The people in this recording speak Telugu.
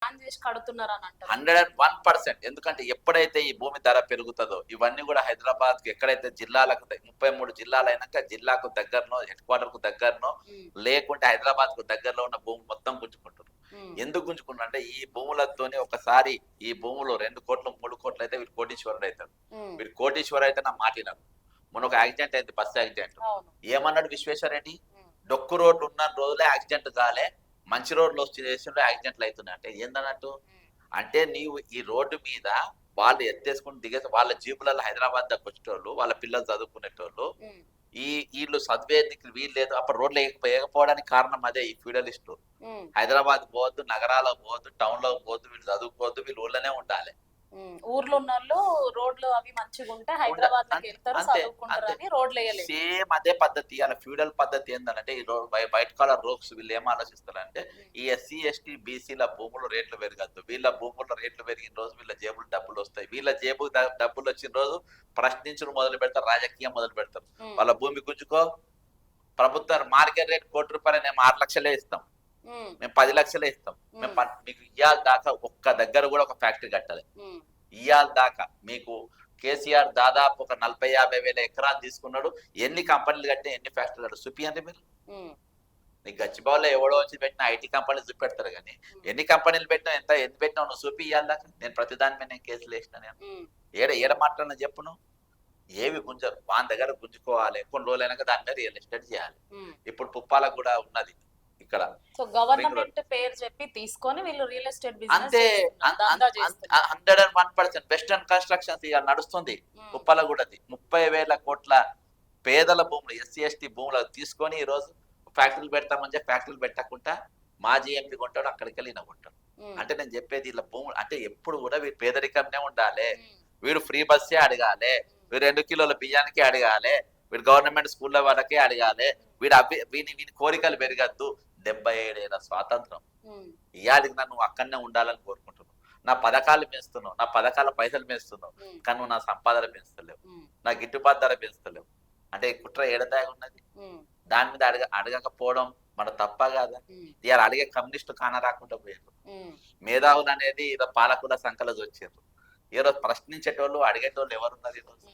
ప్లాన్ చేసి కడుతున్నారు అని అంటారు. 101%. ఎందుకంటే ఎప్పుడైతే ఈ భూమి ధర పెరుగుతుందో ఇవన్నీ కూడా హైదరాబాద్ కి ఎక్కడైతే జిల్లాలకు 33 జిల్లాలు అయినాక జిల్లాకు దగ్గరనో హెడ్ క్వార్టర్ కు దగ్గరనో లేకుంటే హైదరాబాద్ కు దగ్గరలో ఉన్న భూమి మొత్తం గుంజుకుంటారు. ఎందుకు గుంజుకుంటారు అంటే ఈ భూములతోనే ఒకసారి ఈ భూములు 2 కోట్లు 3 కోట్లు అయితే వీళ్ళు కోటీశ్వరుడు అవుతారు. వీళ్ళు కోటీశ్వరు అయితే నా మాటినారు. మొన్న ఒక యాక్సిడెంట్ అయింది, బస్సు యాక్సిడెంట్. ఏమన్నాడు విశ్వేశ్వరరెడ్డి, డొక్కు రోడ్లు ఉన్న రోజులే యాక్సిడెంట్ కాలే, మంచి రోడ్లు చేసిన యాక్సిడెంట్లు అవుతున్నాయి. అంటే ఏందన్నట్టు అంటే నీవు ఈ రోడ్డు మీద వాళ్ళు ఎత్తేసుకుని దిగేసి వాళ్ళ జీపులలో హైదరాబాద్ దాకా వచ్చేటోళ్ళు, వాళ్ళ పిల్లలు చదువుకునేటోళ్ళు, వీళ్ళు చదివేందుకు వీలు లేదు. అప్పుడు రోడ్లు వేయకపోవడానికి కారణం అదే, ఈ ఫ్యూడలిస్టు. హైదరాబాద్ పోవద్దు, నగరాలకు పోవద్దు, టౌన్ లో పోవద్దు, వీళ్ళు చదువుకోవద్దు, వీళ్ళు ఊళ్ళోనే ఉండాలి. ఊర్లో ఉన్న వాళ్ళు రోడ్లు అవి మంచిగా ఉంటే హైదరాబాద్ లోకి వెళ్తారు, చదువుకుంటారని రోడ్లు వేయలేదు. సేమ్ అదే పద్ధతి. అలా ఫ్యూడల్ పద్ధతి ఏంటంటే ఈ వైట్ కాలర్ రోక్స్ వీళ్ళు ఏం ఆలోచిస్తారంటే ఈ ఎస్సీ ఎస్టీ బీసీల భూములు రేట్లు పెరగద్దు, వీళ్ళ భూముల రేట్లు పెరిగిన రోజు వీళ్ళ జేబులు డబ్బులు వస్తాయి, వీళ్ళ జేబు డబ్బులు వచ్చిన రోజు ప్రశ్నించడం మొదలు పెడతారు, రాజకీయం మొదలు పెడతారు. వాళ్ళ భూమి గుంజుకో, ప్రభుత్వం మార్కెట్ రేట్ ₹1,00,000 మేము 6 లక్షలే ఇస్తాం, మేము 10 లక్షలే ఇస్తాం, మేము మీకు ఇవాళ దాకా ఒక్క దగ్గర కూడా ఒక ఫ్యాక్టరీ కట్టాలి. ఇవాళ దాకా మీకు కేసీఆర్ దాదాపు ఒక 40-50 వేల ఎకరాలు తీసుకున్నాడు. ఎన్ని కంపెనీలు కట్టినా ఎన్ని ఫ్యాక్టరీలు కట్టారు చూపియండి మీరు. నీకు గచ్చిబావులో ఎవడో వచ్చి పెట్టినా ఐటీ కంపెనీలు చూపెడతారు, కానీ ఎన్ని కంపెనీలు పెట్టినా ఎంత పెట్టినా నువ్వు చూపి ఇవ్వాలి దాకా. నేను ప్రతి దాని మీద నేను కేసులు వేసిన, నేను ఏడ మాట్లాడినా చెప్పు. నువ్వు ఏవి గుంజరు, వాని దగ్గర గుంజుకోవాలి, కొన్ని రోజులైనాక దాని మీద రియల్ ఎస్టేట్ చేయాలి. ఇప్పుడు పుప్పాలకు కూడా ఉన్నది ఇక్కడ. సో గవర్నమెంట్ పేరు చెప్పి తీసుకొని వీళ్ళు రియల్ ఎస్టేట్ బిజినెస్ అంతే. 101% వెస్టర్న్ కన్స్ట్రక్షన్స్ ఇక నడుస్తుంది ఉప్పల కూడా. 30,000 కోట్ల పేదల భూములు, ఎస్సీ ఎస్టీ భూములు తీసుకొని ఈ రోజు ఫ్యాక్టరీలు పెడతామని చెప్పి ఫ్యాక్టరీలు పెట్టకుండా మాజీ ఎంపీ కొంటాడు, అక్కడికి వెళ్ళి కొంటాడు. అంటే నేను చెప్పేది ఇలా భూములు అంటే ఎప్పుడు కూడా వీడు పేదరికంనే ఉండాలి, వీడు ఫ్రీ బస్సే అడగాలి, వీడు 2 కిలోల బియ్యానికి అడగాలి, వీడు గవర్నమెంట్ స్కూల్లో వాళ్ళకే అడగాలి, వీని కోరికలు పెరగద్దు. 77 ఏళ్ల స్వాతంత్రం ఇయాడికి నువ్వు అక్కడనే ఉండాలని కోరుకుంటున్నావు. నా పథకాలు పెంచుతున్నావు, నా పథకాల పైసలు పెంచుతున్నావు, కానీ నువ్వు నా సంపాదన పెంచుతలేవు, నా గిట్టుబాటు ధర పెంచుతలేవు. అంటే కుట్ర ఏడదాగా ఉన్నది. దాని మీద అడగకపోవడం మన తప్ప కాదా? ఇవాళ అడిగే కమ్యూనిస్టు కాన రాకుండా పోయారు. మేధావులు అనేది పాలకుల సంకలది వచ్చారు. ఈరోజు ప్రశ్నించేటోళ్ళు అడిగేటోళ్ళు ఎవరున్నారు ఈరోజు?